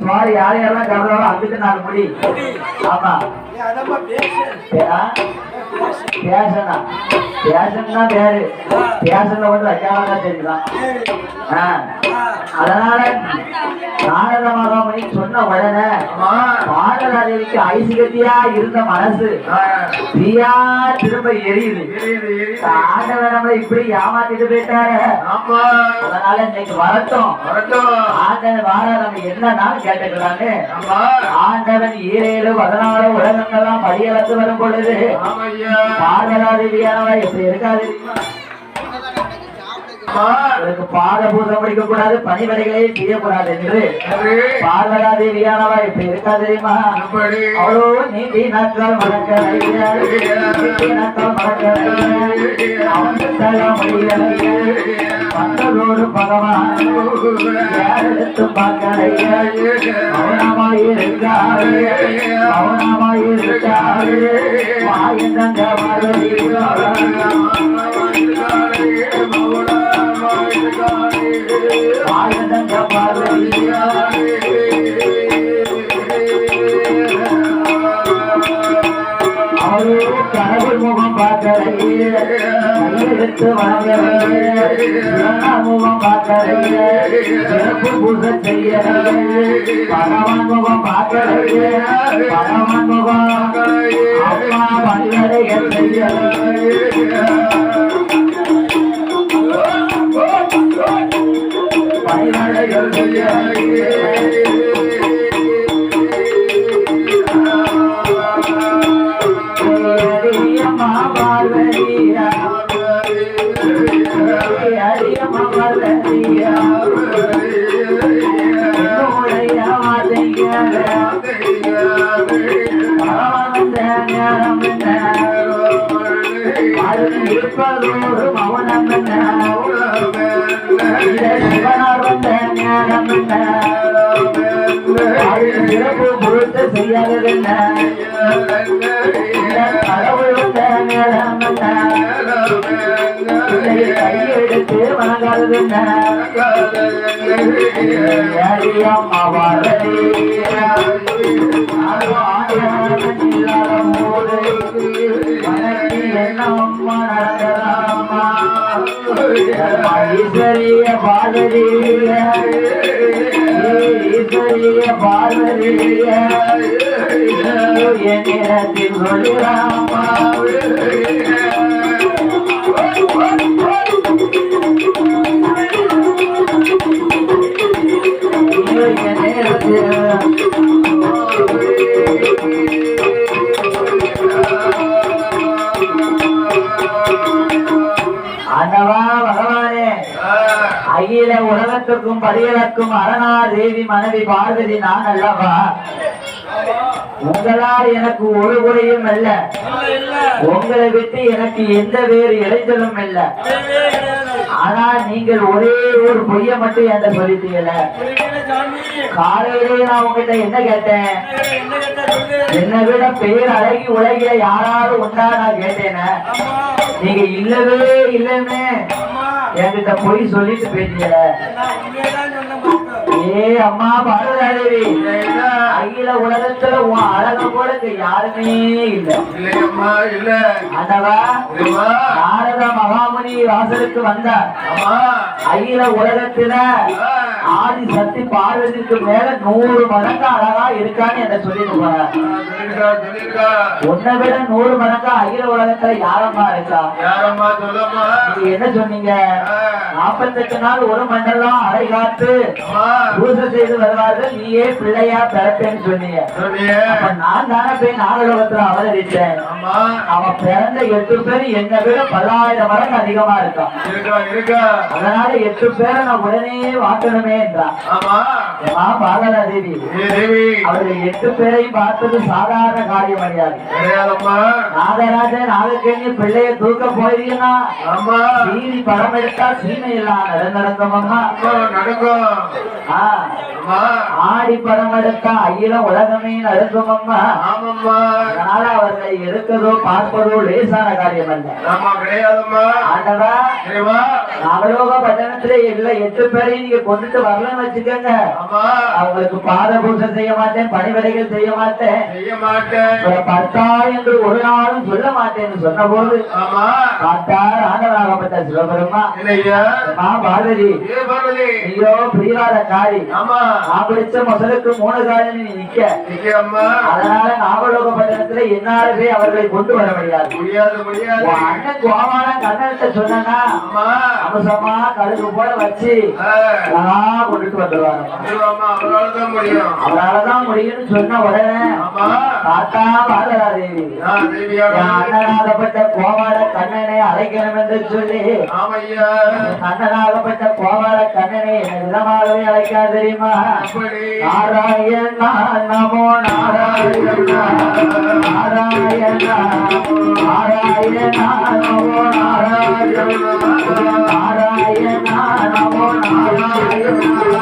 சுமார் யார் யாரெல்லாம் கவலை அதுக்கு 4 முடி. ஆமா பேசனா பேசன்னா பேரு பேசன்ல வந்து வைக்காம தெரிஞ்சுக்கலாம். அதனால நாரத மகாமுனி சொன்ன உடனே பாடலாதேவிக்கு ஐசுகத்தியா இருந்த மனசு தீயா திரும்ப எரியுது. ஆண்டவர் நம்மளை இப்படி ஏமாத்திட்டு போயிட்டாரு. அதனால இன்னைக்கு வரட்டும் ஆண்டவன் வார நம்ம என்னன்னாலும் கேட்டுக்கலான்னு ஆண்டவன் 7 14 உலகங்கள்லாம் படியளந்து வரும் பொழுது பாடலாதேவியானவ எப்படி இருக்காது. பாத பூஜை படிக்க கூடாது, பணிவடைகளே செய்யக்கூடாது என்று பார்வதாதேவியானவா இப்படி இருக்கா தெரியுமா? அவ்வளோ நீண்டி நாட்கள் மற்றதோடு பகவான் எடுத்து மௌனமாயிருக்காரு வாயுதங்க கடவுள் முகம் பார்க்கலையே கையெழுத்து முகம் பார்க்கலையே சிறப்பு பூஜை செய்யலையே பகவான் முகம் பார்க்கலையே பகவான் முகம் அம்மா பணிவடைகள் செய்யலையே பணிவடைகள் செய்யலையே இருப்பதோடு மௌனம் சிறப்பு பொருத்த செய்யாததென்ன கடவுள் கையெடுத்து வணங்காததென்ன என்னம்மா நடந்ததாம்மா ஈஸ்வரிய பாரதிய ஈஸ்வரிய பாரதிய என்னிடத்தில் சொல்லுறாமா ஆண்டவா பகவானே அகில உலகத்திற்கும் பரியலக்கும் அரணா தேவி மனைவி பார்வதி நான் அல்லவா? உங்களால் எனக்கு ஒரு குறையும் அல்ல, உங்களை விட்டு எனக்கு எந்த வேறு இடைஞ்சலும் இல்ல. ஆனால் நீங்கள் ஒரே ஒரு பொய்ய மட்டும் என்கிட்ட சொல்லிட்டீங்கல்ல. காலையிலே நான் உங்ககிட்ட என்ன கேட்டேன்? என்னை விட பேர் அழகி உலகில யாராவது உண்டா நான் கேட்டேன. நீங்க இல்லவே இல்லன்னு என்கிட்ட பொய் சொல்லிட்டு போயிட்டீங்க. ஏ அம்மா பார்வதாதேவி, அகில உலகத்துல உன் அழக போல யாருமே இல்ல. ஆண்டவா நாரத மகாமுனி வாசலுக்கு வந்தார். அகில உலகத்துல ஆதி சக்தி பார்வதிக்கு மேல 100 மடங்கு அழகா இருக்கான்னு என்ன சொல்லிட்டு போறார். உன்னை விட 100 மடங்கு அகில உலகத்துல யாரம்மா இருக்கா? நீங்க என்ன சொன்னீங்க? 48 நாள் ஒரு மண்டலம் அடை காத்து பூஜை செய்து வருவார்கள், நீயே பிள்ளையா பிறப்பேன்னு சொன்னீங்க. அப்ப நான் தானே போய் நாகலோகத்துல அவதரிச்சேன். அவன் பிறந்த 8 பேர் என்னை விட 10,000 மடங்கு அதிகமா இருக்கான். அதனால 8 பேரை நான் உடனே வாக்கணுமே என்றான். பார்வதாதேவி அவர்கள் 8 பேரையும் பார்த்தது சாதாரண காரியம் கிடையாது. நாகராஜன் நாகக்கண்ணி பிள்ளைய தூக்க போயிருந்தா சீனி படம் எடுத்தா சீமை எல்லாம் நடக்கும். ஆடி படம் எடுத்தா அகிலம் உலகமே நடுங்கும் அம்மா. அதனால அவர்களை எடுக்கதோ பார்ப்பதோ லேசான காரியம் அல்ல. ஆண்டவா, நவலோக பட்டணத்திலே இல்ல 8 பேரையும் நீங்க கொண்டுட்டு வரலன்னு வச்சுக்கோங்க, அவங்களுக்கு பாத பூஜை செய்ய மாட்டேன், பணிவிடைகள் செய்ய மாட்டேன், 10 என்று ஒரு நாளும் சொல்ல மாட்டேன்னு சொன்ன போது பார்த்தார் ஆண்டவராகப்பட்ட சிவபெருமா. பார்வதி, ஐயோ பிரியாத காரி, நான் பிடிச்ச முதலுக்கு 3 காலம் நீ நிக்க, அதனால நாகலோக பட்டணத்துல என்னாலே அவர்களை கொண்டு வர முடியாது. அண்ணன் கோவான கண்ணத்தை சொன்னா அம்சமா கழுகு போல வச்சு கொண்டுட்டு வந்துருவாங்க. அவராலதான் முடியும்னு சொன்ன உடனே தாத்தா பாரதாதேவி அண்ணனாகப்பட்ட கோவாட கண்ணனை அழைக்கணும் என்று சொல்லி, அண்ணனாகப்பட்ட கோவாட கண்ணனை விதமாகவே அழைக்காது தெரியுமா? நாராயணா நமோ நாராயணா, நாராயணா நாராயணா நமோ நாராயணா, நாராயணா நமோ நாராயணா,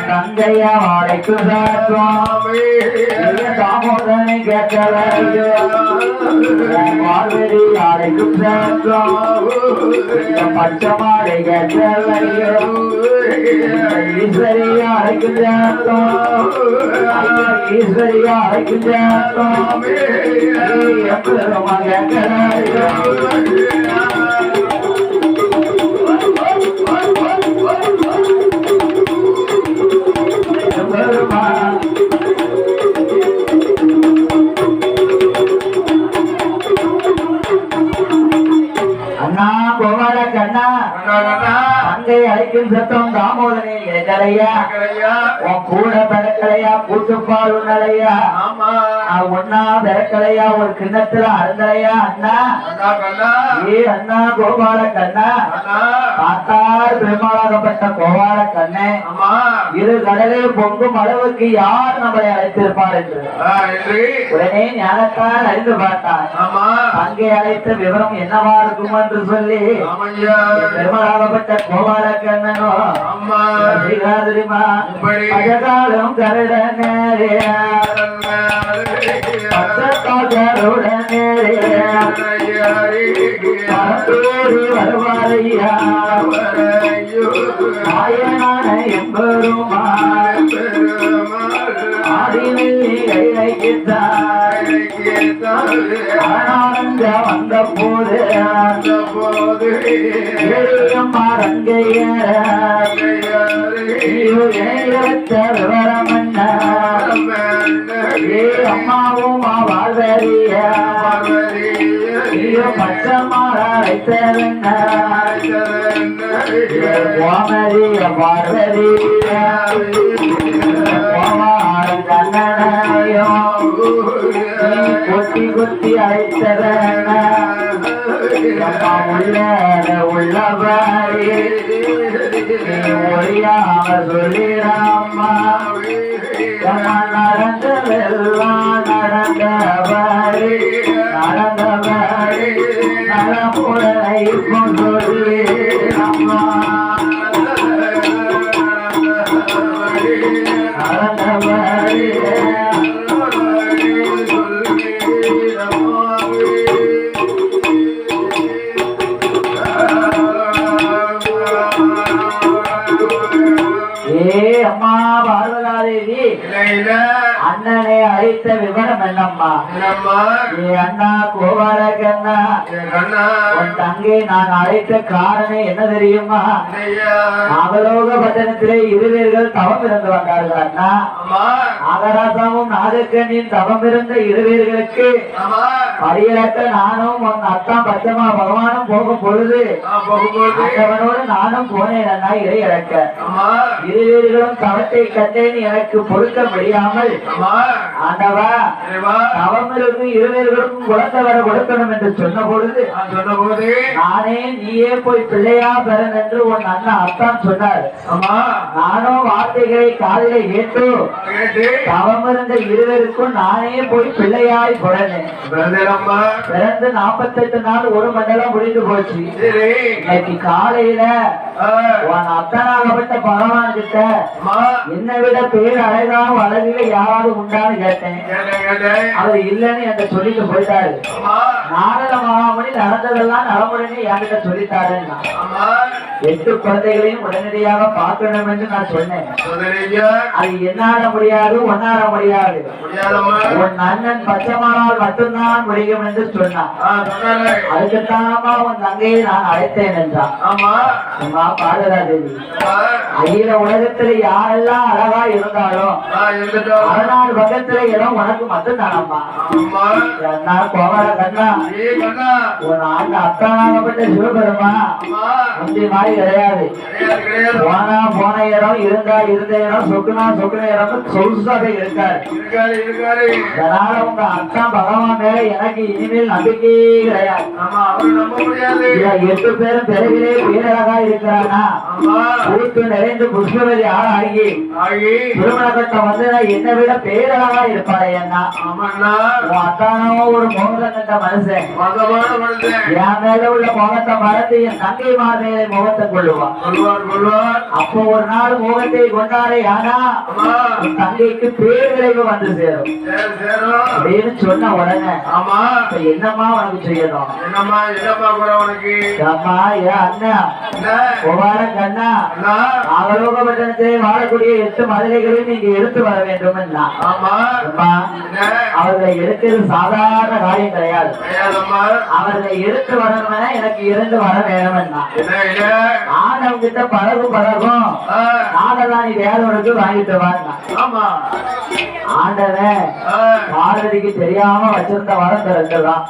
தந்தையா வாழைக்கு தாமோதனை கேட்கலையோ, பார்வதி யாரைக்கும் பச்சமாடை கேட்கலையோ, ஈஸ்வரியா அழைக்கும் சேர்த்தோம், ஈஸ்வரியா அழைக்கும் சேர்த்தோம், எப்பமா கேட்கலையோ. அண்ணா கோவால கண்ணா, தங்கை அழைக்கும் சத்தம் தாமோதனே கேட்கலையா, உன் கூட பிறக்கலையா, கூட்டுப்பால் உன்னலையா, ஒன்னா பிறக்கலையா, ஒரு கிண்ணத்துல அருந்தலையா அண்ணா. ஏ அண்ணா கோபால கண்ணா, பார்த்தார் பெருமாளாகப்பட்ட கோபால கண்ணே, இரு கடலில் பொங்கும் அளவுக்கு யார் நம்மளை அழைத்திருப்பார் என்று உடனே ஞானத்தால் அறிந்து பார்த்தார். அங்கே அழைத்த விவரம் என்னவா இருக்கும் என்று சொல்லி பெருமாளாகப்பட்ட கோபால கண்ணனோ தெரியுமா, அழகாலும் கருட நேரே வருவாரையா ஆயனான என்பருமா ஆடினை கைத்தார் அரணானந்த வந்த போது விவரம் என்ன அம்மாவும் வாழ்வறிய பச்சமாற அழைத்தவென்ன கோமரிய பார்வரிய கண்ணனையும் கொத்தி கொத்தி அழைத்தவென்ன உள்ளபடி ஒழியாம சொல்லிடாமா நடந்ததெல்லாம் நடந்தபடி நடந்தபடி நலமுறை கொண்டு அம்மா நடந்தபடி அம்மா பார்வதாதேவி அண்ணனை அழைத்த விவரம் என்னம்மா? அண்ணா கோபால கண்ணா உன் தங்கை நான் அழைத்த காரணம் என்ன தெரியுமா? நாகலோக பட்டணத்திலே இருவேர்கள் தவம் இருந்து வந்தார்கள் அண்ணா. நாகராசாவும் நாகக்கண்ணின் தவம் இருந்த இருவேர்களுக்கு பரியலக்க நானும் உன் அத்தா பச்சமா பகவானும் போகும் பொழுது அவனோடு நானும் போனேன் அண்ணா இறை இறக்க. இருவேர்களும் தவத்தை கண்டேன் எனக்கு பொறுக்க முடியாமல் ஆண்டவா தவம் இருக்கும் இருவேர்களுக்கும் குழந்தை வர கொடுக்கணும் என்று சொன்ன பொழுது நானே நீயே போய் பிள்ளையா பெறன் என்று உன் அண்ணன் அத்தான் சொன்னார். நானும் வார்த்தைகளை காதிலே கேட்டு தவம் இருந்த இருவருக்கும் நானே போய் பிள்ளையாய் பிறந்தேன். பிறந்து 48 நாள் ஒரு மண்டலம் முடிந்து போச்சு. இன்னைக்கு காலையில உன் அத்தனாகப்பட்ட பகவான் கிட்ட என்னை விட பேர் அழகாக அழகில யாராவது உண்டான்னு கேட்டேன். அவர் இல்லைன்னு என்கிட்ட சொல்லிட்டு போயிட்டாரு. நாரத மகாமணி நடந்ததெல்லாம் நலமுடனே என்கிட்ட சொல்லிட்டாரு. 8 குழந்தைகளையும் உடனடியாக பார்க்கணும் என்று நான் சொன்னேன். அது என்னால முடியாது ஒன்னால முடியாது உன் அண்ணன் பச்சைமானால் மட்டும்தான் முடியும் என்று சொன்னான். அதுக்குத்தானமா உன் தங்கையை நான் அழைத்தேன் என்றான். அம்மா பார்வதாதேவி அகில உலகத்துல யாரெல்லாம் அழகா இருந்தாலும் 16 பக்கத்துல இடம் உனக்கு மட்டும்தானம்மா. அண்ணா கோபால கண்ணா உன் அண்ணன் அத்தானாகப்பட்ட சிவபெருமா முந்தி மாதிரி கிடையாது. போனா போன இடம் இருந்தா இருந்த இடம் சொக்குனா சொக்குன இடம் சொகுசாக இருக்காரு. அதனால உங்க அக்கா பகவான் மேல எனக்கு இனிமேல் நம்பிக்கையே கிடையாது. 8 பேரும் பிறகிலே பேரழகா இருக்கிறானா கூட்டு நிறைந்து புஷ்பவதி ஆளாகி திருமண கட்டம் வந்து என்னை விட பேரழகா இருப்பாரு. என்ன அத்தானோ ஒரு மோகத்தை கட்ட மனுஷன் என் மேல உள்ள முகத்தை மறந்து என் தங்கை மாதிரி முகத்தை கொள்ளுவான். அப்போ ஒரு நாள் முகத்தை கொண்டாடே ஆனா தங்கைக்கு பேர் விளைவு வந்து சேரும் அப்படின்னு சொன்ன உடனே என்னம்மா உனக்கு செய்யணும்? கண்ணா நாகலோக பட்டணத்தை வாழக்கூடிய 8 மதுரைகளையும் நீங்க எடுத்து வர வேண்டும். அவர்களை எடுக்கிறது சாதாரண காரியம் கிடையாது. அவர்களை எடுத்து வரணும்னா எனக்கு 2 வர வேணும்னா ஆண்டவன் கிட்ட பழகும் நாடதானி வேறொருக்கு வாங்கிட்டு வாங்க. ஆண்டவன் பார்வதிக்கு தெரியாம வச்சிருந்த வரம் 2 தான்.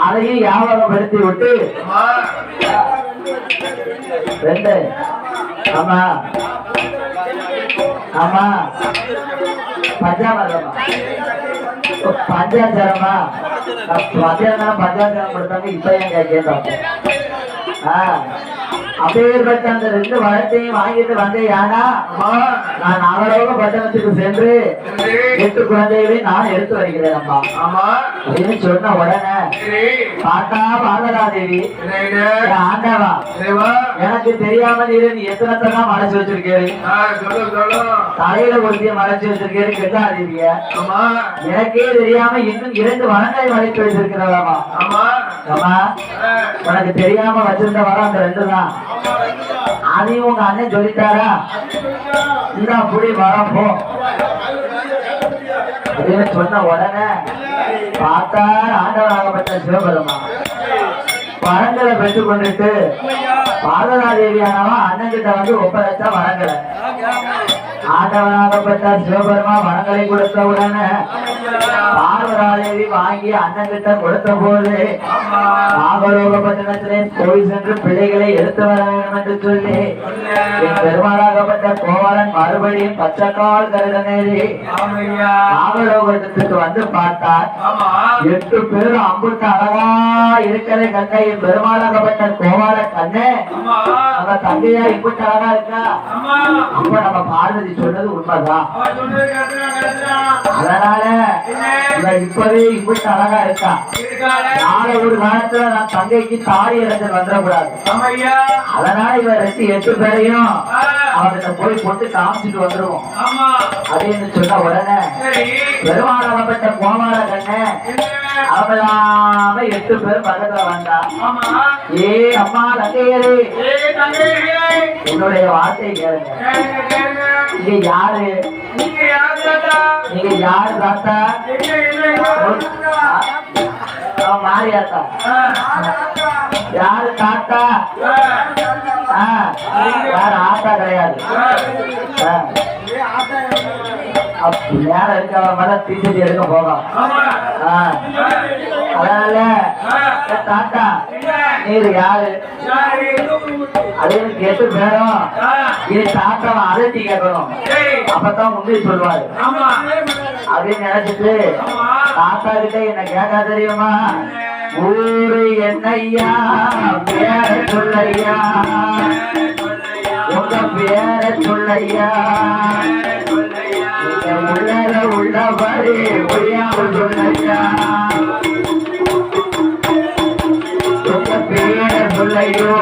அதையும் ஞாபகப்படுத்தி விட்டு 2 ஆமா ஆமா பஞ்சாபரமா பஞ்சாச்சாரமா பஞ்சாச்சாரம் கொடுத்தாங்க. இப்ப எங்க கேட்டோம் அப்பேற்பட்ட அந்த 2 வரத்தையும் வாங்கிட்டு வந்தேன். நான் நாகலோக பட்டணத்துக்கு சென்று 8 குழந்தைகளை நான் எடுத்து வருகிறேன் அம்மா அப்படின்னு சொன்ன உடனே பார்த்தா பார்வதாதேவி ஆண்டவா எனக்கு தெரியாம நீ எத்தனை மறைச்சு வச்சிருக்கேன் தலையில ஒருத்திய மறைச்சு வச்சிருக்கேன்னு கேட்டாதீங்க. எனக்கே தெரியாம இன்னும் 2 வனங்களை மறைத்து வச்சிருக்கிறாமா. உனக்கு தெரியாம வச்சிருந்த வரம் அந்த 2 தான். அதையும் உங்க அண்ணன் சொல்லிட்டாரா? இந்த புடி வரம் போ அப்படின்னு சொன்ன உடனே பார்த்தார் ஆண்டவனாகப்பட்ட சிவபெருமான் வரங்களை பெற்றுக் கொண்டுட்டு பார்வதாதேவியானவன் அண்ணன் கிட்ட வந்து ஒப்படைச்சா வரங்களை ஆண்டவனாகப்பட்ட சிவபெருமா வரங்களை கொடுத்த உடனே பார்வதாதேவி வாங்கி அண்ணன் கிட்ட கொடுத்த போது நாகலோகப்பட்டினத்திலே போய் சென்று பிள்ளைகளை எடுத்து வர வேண்டும் என்று சொல்லி என் பெருமாளாகப்பட்ட கோவலன் மறுபடியும் பச்சைக்கால் கருடனேறி நாகலோகத்துக்கு வந்து பார்த்தார் 8 பேரும் அம்புட்டு அழகா இருக்கிறதை கண்ட என் பெருமாளாகப்பட்ட கோவால கண்ணே நம்ம தங்கையா இப்படி அழகா இருக்கா அப்ப நம்ம பார்வதி சொன்னது உண்மைதான் அதனால இப்பவே இப்படி அழகா இருக்கா நாளை ஒரு காலத்துல நான் தங்கைக்கு தாடி இடத்தில் வந்துடக்கூடாது அதனால இவ 8 பேரையும் அவர்கிட்ட போய் போட்டு காமிச்சிட்டு வந்துருவோம் அப்படின்னு சொன்ன உடனே பெருமாளாகப்பட்ட கோமால கண்ணே அவளாம 8 பேர் பக்கத்துல வந்தா ஏ அம்மா தங்கையரே என்னுடைய வார்த்தையை கேளுங்க நீங்க யாரு நீங்க யாரு தாத்தா மாரியாத்தா யாரு தாத்தா யாரு ஆத்தா கிடையாது நேரம் இருக்க மேல தீச்சடி எடுக்க போகும் அதனால தாத்தா நீர் யாரு அது எனக்கு 8 பேரும் இது தாத்தாவை அழைச்சி கேட்கணும் அப்பதான் உண்மை சொல்லுவாரு அப்படின்னு நினைச்சிட்டு தாத்தா கிட்ட என்ன கேட்கா தெரியுமா ஊரு என்னையா பேர சொல்லையா உங்க பேர சொல்லையா உள்ளத உள்ளபடி புரியாமல் சொல்லையா உங்க பேர சொல்லையோ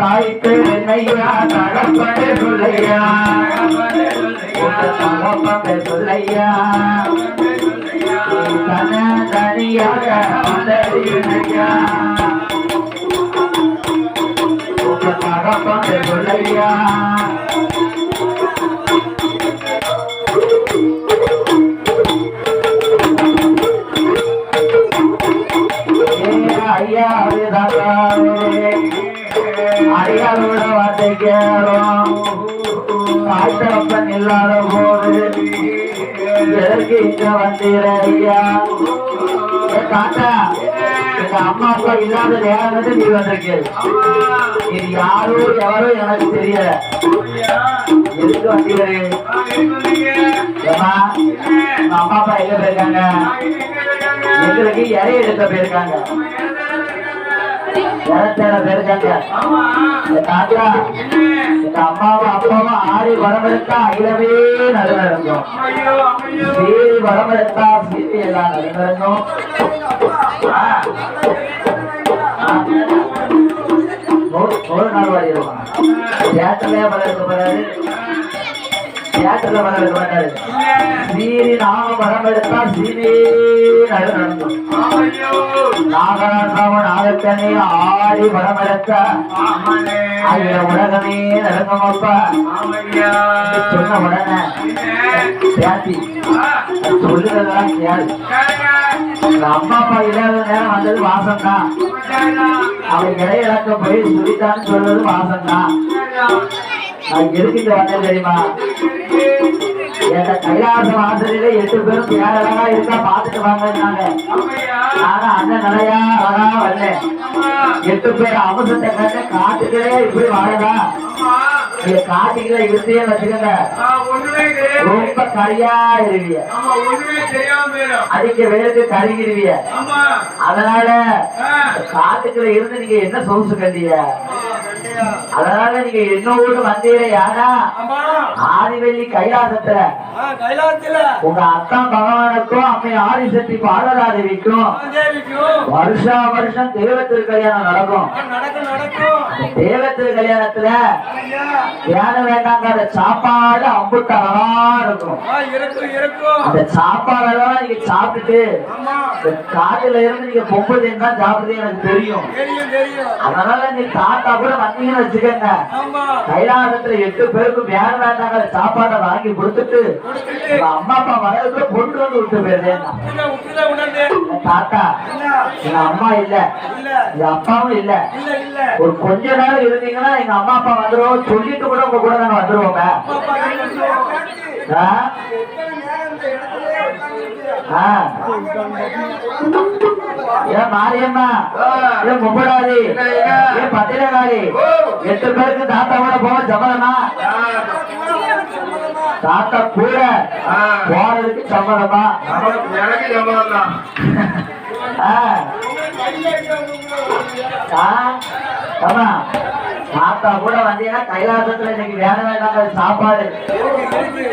தாய்க்கு என்னையா தகப்பனே சொல்லையா தகப்பனே சொல்லையா தனியாக வந்தறியா தகப்பனே சொல்லையா ஐயா அடியாரோட வார்த்தை கேளும் தாய்த்தப்பன் இல்லாத போது எதற்கு இங்க வந்தீர ஐயா தாத்தா எங்க அம்மா அப்பா இல்லாத நேரம் நீ வந்திருக்கு இது யாரோ எவரோ எனக்கு தெரியல எதுக்கு வந்தீரே எங்க அம்மா அப்பா எங்க போயிருக்காங்க எங்களுக்கு இறை எடுக்க போயிருக்காங்க தாத்தா எங்க அம்மாவும் அப்பாவும் ஆடி வரமெடுத்தா அகிலமே நடுநடங்கும் சீரி வரமெடுத்தா சீரி எல்லாம் நடுநடங்கும் ஒரு நாள் வாடி இருக்கும் தேட்டர்லயே வளர்க்க போறாரு தேட்டர்ல வளர்க்க மாட்டாரு சீரி நாம வரமெடுத்தா சீரி நடுநடங்கும் நாகராசாமன் நாகக்கண்ணி ஆடி வரமெடுத்த உலகமே நடங்கப்பா சொன்ன உடனே பேசி சொல்லுறதெல்லாம் கேளு அம்மா அப்பா இல்லாத நேரம் வந்தது வாசம் தான் அவன் இடையிழக்க போய் சுரித்தான்னு சொல்றது வாசம் தான் நான் எதுக்கிட்ட வந்தேன் தெரியுமா எங்க கைலாச வாசலில 8 பேரும் பேரழகா இருக்கா பாத்துட்டு வாங்கினாங்க ஆனா அந்த நிலையா அழகா வரல 8 பேர் அவசரத்தை கண்டு காட்டுகளே இப்படி வாழதா நீங்க காட்டுகளை இருத்தையே வச்சுக்கோங்க ரொம்ப கரியா இருவிய அடிக்க வேலுக்கு கருகிருவிய அதனால காட்டுக்குள்ள இருந்து நீங்க என்ன சொகுசு கண்டிய அதனால நீங்க என்னோடு வந்தீர யாரா ஆதிவெள்ளி கைலாசத்துல உங்க அத்தா பகவானுக்கும் அம்மை ஆதிசக்தி பார்வதாதேவிக்கும் வருஷா வருஷம் தெய்வத்திற்கு கல்யாணம் நடக்கும் தேவத்திரு கல்யாணத்துல தியானம் வேண்டாங்கிற சாப்பாடு அம்புத்தரவா இருக்கும். அந்த சாப்பாடெல்லாம் நீங்க சாப்பிட்டுட்டு காட்டுல இருந்து நீங்க பொம்பது தான் சாப்பிடுறது எனக்கு தெரியும். அதனால நீ தாத்தா கூட வந்தீங்கன்னு வச்சுக்கோங்க, கைலாசத்துல 8 பேருக்கு தியானம் வேண்டாங்கிற சாப்பாடை வாங்கி கொடுத்துட்டு அம்மா அப்பா வரதுக்குள்ள கொண்டு வந்து விட்டு போயிருந்தேன். தாத்தா எங்க அம்மா இல்ல, எங்க அப்பாவும் இல்ல, ஒரு கொஞ்ச நேரம் இருந்தீங்கன்னா எங்க அம்மா அப்பா வந்துருவோம் சொல்லிட்டு கூட உங்க கூட நாங்க வந்துருவோங்க. ஏன் மாரியம்மா, ஏன் முப்படாதி, ஏன் பத்திரகாரி 8 பேருக்கு தாத்தாவோட போக சம்மதமா? தாத்தா கூட போறதுக்கு சம்மதமா? எனக்கு சம்மதம் தான். தாத்தா கூட வந்தீங்கன்னா கைலாசத்துல இன்னைக்கு வேலை வேண்டாங்க சாப்பாடு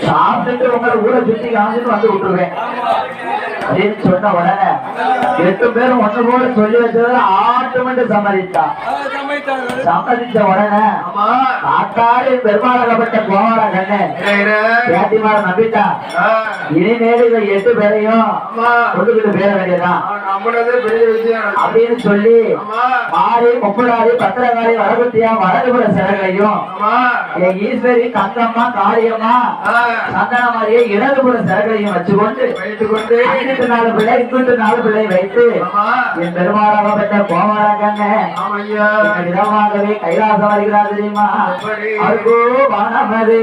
சாப்பிட்டுட்டு உங்களை ஊரை சுத்தி காமிச்சிட்டு வந்து விட்டுருவேன் அப்படின்னு சொன்ன உடனே 8 பேரும் ஒண்ணு போல சொல்லி வச்சது ஆட்டோமேட்டிக் சம்மதிச்ச உடனே தாத்தாரு பெருமாளப்பட்ட கோவார கண்ணு பேட்டிமார நம்பிட்டா இனிமேல் இவ 8 பேரையும் கொண்டுகிட்டு பேர வேண்டியதான் அப்படின்னு சொல்லி மாறி முப்படாதி பத்திரகாரி வடகுத்தியா வடகுபுர சிறகளையும் ஈஸ்வரி கந்தம்மா காரியம்மா சந்தன மாதிரியே இடதுபுற சிறகளையும் வச்சுக்கொண்டு 4 பிள்ளை இங்கிட்டு 4 பிள்ளை வைத்து என் பெருமாளாகப்பட்ட கோமாரா கண்ணு விதமாகவே கைலாசம் வருகிறார் தெரியுமா? அதுக்கோ வானமது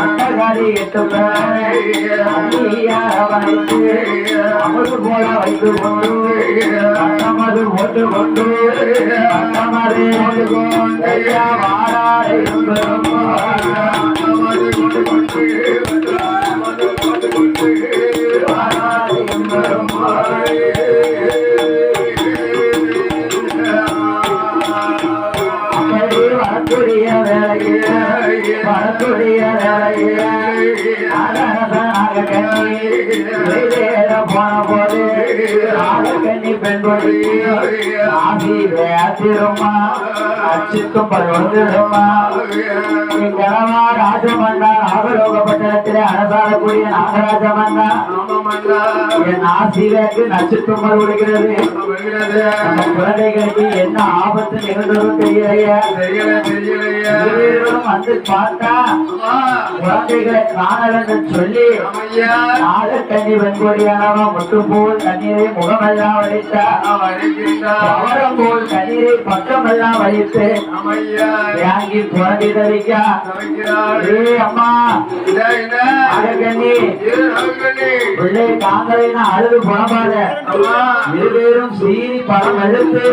அட்டகாரி 8 அமர்வு போல வைத்து கொண்டு அட்டமது போட்டு கொண்டு அட்டமது வாராடை வரக்கூடிய வேலையில் போன போது கண்ணி பெண்பொழி ஆசி வேத்திருமா அச்சுக்கும் வந்துடுமா கனவா ராஜமன்னா நாகலோகப்பட்டணத்திலே அரசாடக்கூடிய நாகராஜமன்னா என் ஆசிரியருக்கு நச்சுத்தும்பல் விடுகிறது. நம்ம குழந்தைகளுக்கு என்ன ஆபத்து நிகழ்ந்ததும் தெரியலையா? வந்து பார்த்தா குழந்தைகளை காணலன்னு சொல்லி நாகக்கண்ணி வெண்கொடியானவன் முட்டும் போல் தண்ணீரை முகமெல்லாம் வலித்தா பவரம் போல் தண்ணீரை பக்கமெல்லாம் வலித்து வாங்கி குழந்தை தவிக்கா. அம்மா நாகக்கண்ணி பிள்ளை காங்கலைன்னா அழுது புறப்பாத இருவேரும் சீனி பணம் எடுத்து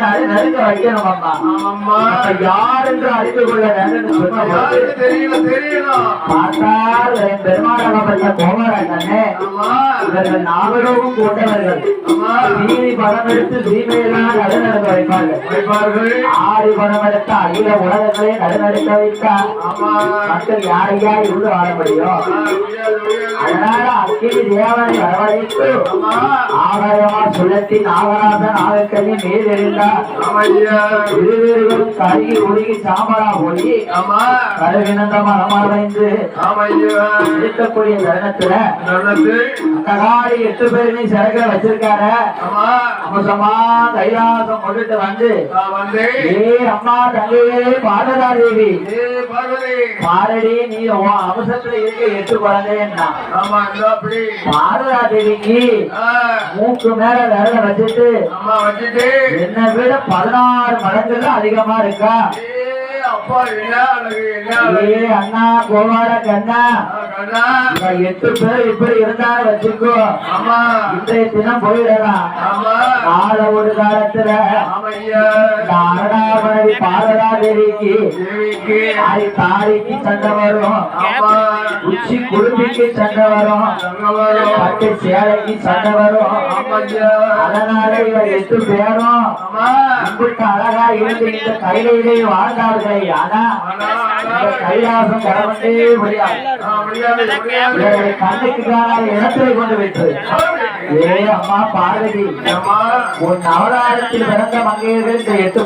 நடுக்க வைக்கணும். அம்மா யார் என்று அறிந்து கொள்ள வேண்டும் பார்த்தால் பெருமாளப்பட்ட கோமராஜனே இவர்கள் நாகலோகம் கொண்டவர்கள் சீனி பணம் எடுத்து சீமையெல்லாம் நடுநடுக்க வைப்பார்கள். ஆடி பணம் எடுத்த அகில உலகங்களே நடுநடுக்க வைத்தார். மக்கள் யாரையா இருந்து வாழ முடியும்? அதனால அக்கினி தேவனை வரவழைத்து ஆகாயமா சுழத்தி நாகராசன் நாகக்கண்ணி மேல் எழுந்தார். இருவேறுகளும் கருகி ஒழுகி சாம்பலா ஒளி கருவினந்த மரமடைந்து இருக்கக்கூடிய தருணத்துல அந்தகாரி 8 பேருமே சிறக வச்சிருக்காரு. அம்சமா கைலாசம் கொண்டுட்டு வந்து அம்மா தங்கையே பாரதா தேவி பாரடி நீ அம்சத்துல இருக்க 8 குழந்தைன்னா பாரதா தேவிக்கு மூக்கு மேல விரல வச்சுட்டு என்ன விட 16 மடங்குல அதிகமா இருக்கா. அண்ணா கோமார கண்ணா 8 பேர் இப்படி இருந்தாலும் வச்சுக்கோ இன்றைய தினம் போயிடலாம். கால ஒரு காலத்துல அரணாமணி பாரதா தேவிக்கு தாரிக்கு சண்டை வரும், உச்சி குடும்பிக்கு சண்டை வரும், பட்டு சேலைக்கு சண்டை வரும். அதனால இவ 8 பேரும் அன்புட்டு அழகா இருந்து இந்த கையிலே வாழ்ந்தார்களே ஆனா இந்த கைலாசம் கடவுளே முடியாது. கண்ணுக்கு காணாத இடத்திலே கொண்டு விட்டு ஏ அம்மா பார்வதி உன் நவராத்திரியில் பிறந்த மங்கையர்கள் இந்த 8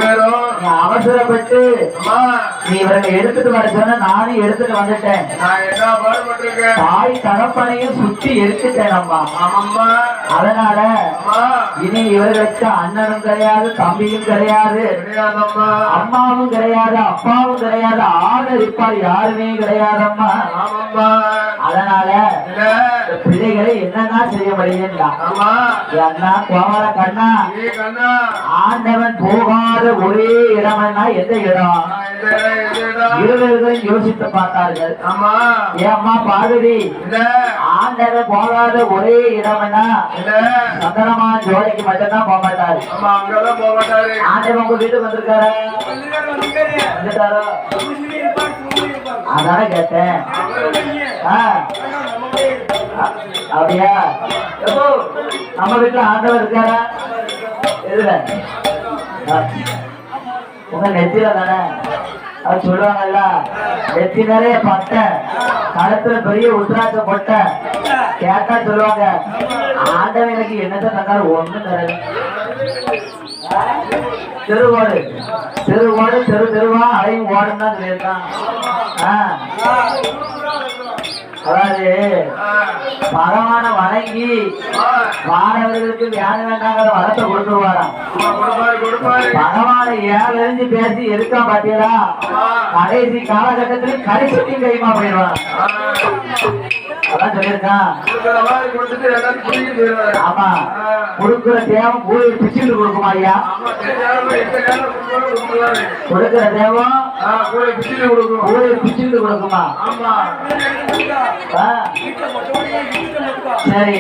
பேரும் நீ அவசரப்பட்டு நீ இவர்களை எடுத்துட்டு வர சொன்ன நானும் எடுத்துட்டு வந்துட்டேன். தாய் தகப்பனையும் சுத்தி எடுத்துட்டேன் அம்மா. அதனால இனி இவர்களுக்கு அண்ணனும் கிடையாது, தம்பியும் கிடையாது, அம்மாவும் கிடையாது, அப்பாவும் கிடையாது, ஆதரிப்பார் யாருமே கிடையாதம்மா. அதனால பிள்ளைகளை என்னன்னா செய்ய முடியும்டா அண்ணா கோமல கண்ணா. ஆண்டவன் போகாத ஒரே இடம்னா எந்த இடம்? இருவர்களும் யோசித்து பார்த்தார்கள். ஏம்மா பார்வதி, ஆண்டவன் போகாத ஒரே இடம்னா சந்தனமா ஜோடிக்கு மட்டும்தான் போக மாட்டாரு. ஆண்டவன் உங்க வீட்டுக்கு வந்திருக்காரு, வந்துட்டாரோ? அதான கேட்டேன். அப்படியா? நம்ம வீட்டுல ஆண்டவர் இருக்காரா? இதுல உங்க நெத்தில தானே அது சொல்லுவாங்கல்ல, நெத்தி நிறைய பட்டை, கழுத்துல பெரிய உத்ராட்ச பொட்டை. கேட்டா சொல்லுவாங்க ஆண்டவன் எனக்கு என்னத்தை தந்தாரு, ஒண்ணும் தரல. திருவோடு திருவோடு தெரு தெருவா அடையும் ஓடும் தான் சொல்லியிருக்கான். அதாவது பகவான வணங்கி வாரவர்களுக்கு வியாதி வேண்டாங்கிற வரத்தை கொடுத்துருவாராம். பகவான ஏழு பேசி இருக்கா பாத்தீங்களா, கடைசி காலகட்டத்தில் கடைசியும் கைமா போயிடுவான். அதான் சொல்லியிருக்கான். ஆமா, கொடுக்குற தேவம் கூலி பிச்சுட்டு கொடுக்குமா ஐயா? கொடுக்குற தேவம் கூலி பிச்சுட்டு கொடுக்குமா? சரி,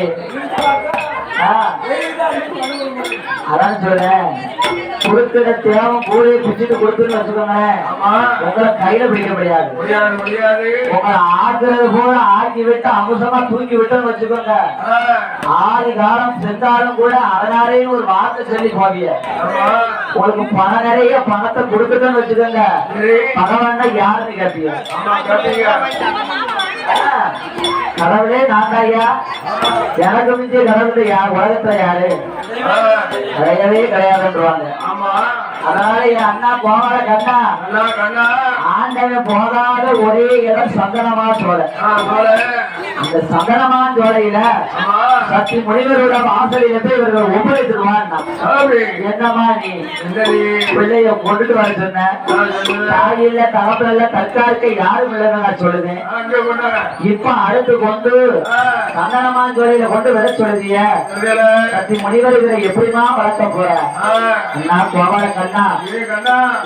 அதான் சொல்றேன். கொடுக்கிற தேவம் கூலியை பிச்சுட்டு கொடுத்துன்னு வச்சுக்கோங்களேன், உங்களை கையில பிடிக்க முடியாது. உங்களை ஆக்குறது போல ஆக்கி விட்டு அம்சமா தூக்கி விட்டோன்னு வச்சுக்கோங்க, ஆறு காலம் சென்றாலும் கூட அதனாலேயும் ஒரு வார்த்தை சொல்லி போவிய. உங்களுக்கு பணம் நிறைய பணத்தை கொடுத்துட்டோன்னு வச்சுக்கோங்க, பகவான் யாருன்னு கேட்பீங்க. கடவுளே நான் ஐயா, எனக்கு மிஞ்சிய கடவுள் உலகத்துல யாரு? கிடையவே கிடையாதுன்றாங்க. அதனால என் அண்ணா போகாத கண்ணா, ஆண்டவன் போகாத ஒரே இடம் சந்தனமா சோலை. அந்த சந்தனமான் சோலையில சக்தி முனிவரோட வாசலில போய் இவர்கள் ஒப்படைத்துருவான். என்னமா நீ பிள்ளைய கொண்டுட்டு வர சொன்ன, தாயில்ல தகப்பல தற்காலிக்க யாரும் இல்லைன்னு நான் சொல்லுவேன். இப்ப அடுத்து கொண்டு சந்தனமான் சோலையில கொண்டு விட சொல்லுதிய சக்தி முனிவர் இவரை எப்படிமா வளர்க்க போற? அண்ணா கோபால கண்ணா,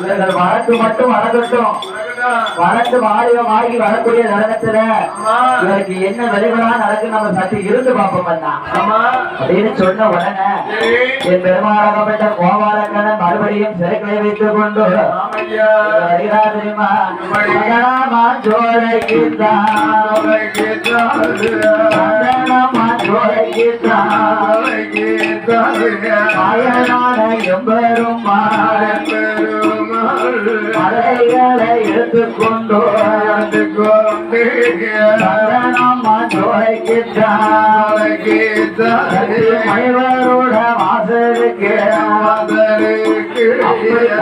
இவர்கள் வளர்த்து மட்டும் வளர்க்கட்டும், வளர்ந்து வாகி வரக்கூடிய தருணத்துல இவருக்கு என்ன விளைவுகளா நடக்கு நம்ம சற்று இருந்து பார்ப்போம் அண்ணா அப்படின்னு சொன்ன உடனே என் பெருமாளாகப்பட்ட கோபாலக்கண்ணன் மறுபடியும் சிறைகளை வைத்துக் கொண்டு வருகிறா தெரியுமா? எம்பெரும் மலைகளை எடுத்துக்கொண்டு மனிதரோட வாசலுக்கு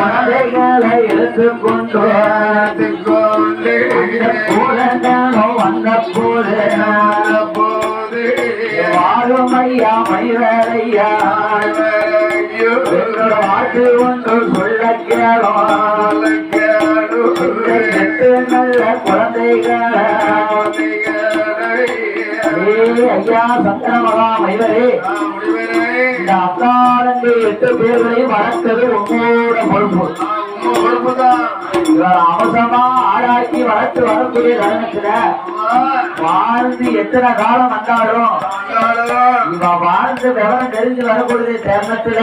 மலைகளை எடுத்துக்கொண்டு வந்த போது வாழும் ஐயா மனிதரையா வாட்டு ஒன்று சொல்ல கேளும், நல்ல குழந்தைகளை ஐயா சந்தன மகா மனிதரே, இந்த அக்காலந்து 8 பேர்களையும் வளர்த்தது உங்களோட பொறுப்பு. இவர் அவசரமா ஆளாக்கி வளர்த்து வரக்கூடிய தருணத்துல வாழ்ந்து எத்தனை காலம் வந்தாலும் இவ வாழ்ந்து விவரம் தெரிஞ்சு வரக்கூடிய தருணத்துல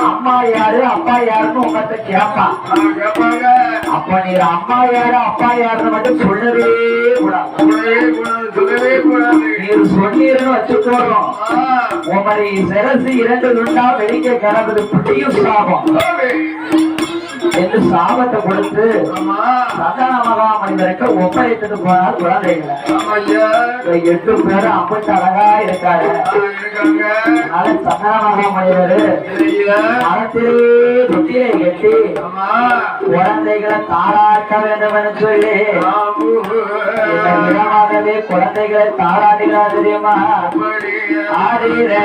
அம்மா யாரு அப்பா யாருன்னு உங்கள்கிட்ட கேட்பான். அப்ப நீ அம்மா யாரு அப்பா யாருன்னு மட்டும் சொல்லவே கூடாது. நீ சொன்னீர்னு வச்சுக்கோரும் உமரி சிரசு 2 துண்டா வெளிக்க கிளம்புது புட்டியும் சாபம் என்று சாபத்தை கொடுத்து சந்தான மகாமனிதருக்கு ஒப்படைத்துட்டு போனார் குழந்தைகளை. 8 பேரும் அப்பட்டு அழகா இருக்காரு. சந்தான மகாமனிதரு மரத்திலே குட்டியை கட்டி குழந்தைகளை தாராட்ட வேண்டும் என்று சொல்லி இடமாகவே குழந்தைகளை தாராட்டுகிறார் தெரியுமா? ஆடிரோ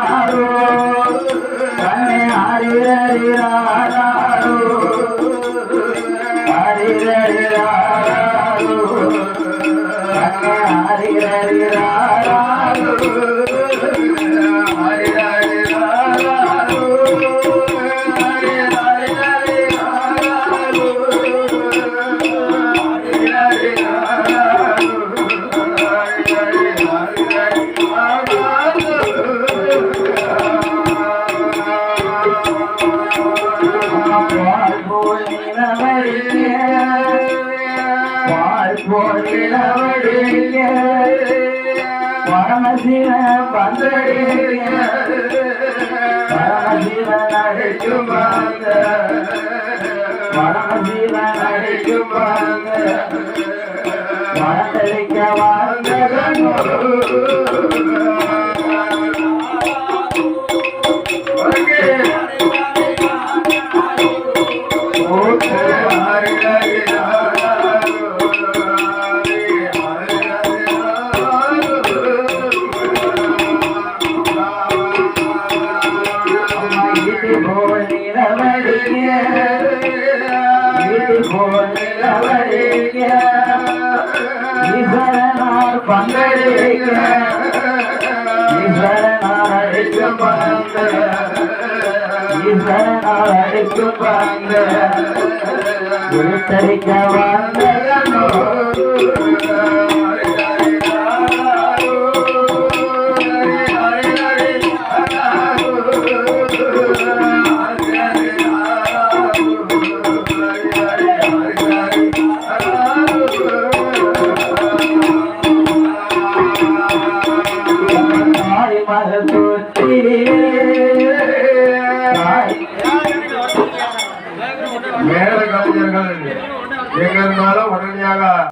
ஆடிரோ கண்ணே ஆடிரோ ஆடிரோ கண்ணே ஆடிரோ பரமசிவன் பந்தடிக்க பரமசிவன் அடிக்கும் பரமசிவன் அடிக்கும் மரத்தளிக்க வாழ்ந்ததன் ஈஸ்வரனார் பங்கடிக்க ஈஸ்வரனார் அடிக்கும் பங்க ஈஸ்வரனார் அடிக்கும் பங்க விழுத்தரிக்க வந்த